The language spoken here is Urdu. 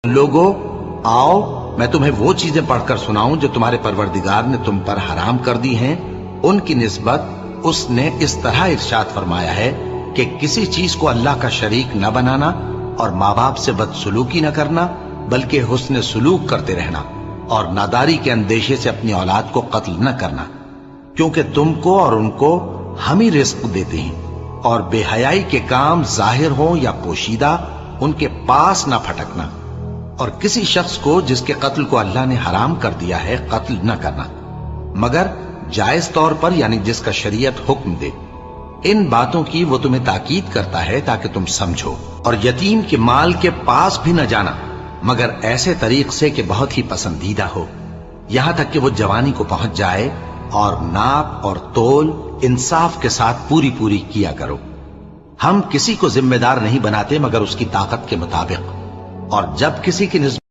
لوگو آؤ میں تمہیں وہ چیزیں پڑھ کر سناؤں جو تمہارے پروردگار نے تم پر حرام کر دی ہیں۔ ان کی نسبت اس نے اس طرح ارشاد فرمایا ہے کہ کسی چیز کو اللہ کا شریک نہ بنانا اور ماں باپ سے بدسلوکی نہ کرنا بلکہ حسن سلوک کرتے رہنا اور ناداری کے اندیشے سے اپنی اولاد کو قتل نہ کرنا، کیونکہ تم کو اور ان کو ہم ہی رزق دیتے ہیں، اور بے حیائی کے کام ظاہر ہوں یا پوشیدہ ان کے پاس نہ پھٹکنا، اور کسی شخص کو جس کے قتل کو اللہ نے حرام کر دیا ہے قتل نہ کرنا مگر جائز طور پر، یعنی جس کا شریعت حکم دے۔ ان باتوں کی وہ تمہیں تاکید کرتا ہے تاکہ تم سمجھو، اور یتیم کے مال کے پاس بھی نہ جانا مگر ایسے طریق سے کہ بہت ہی پسندیدہ ہو، یہاں تک کہ وہ جوانی کو پہنچ جائے، اور ناپ اور تول انصاف کے ساتھ پوری پوری کیا کرو۔ ہم کسی کو ذمہ دار نہیں بناتے مگر اس کی طاقت کے مطابق، اور جب کسی کی نسبت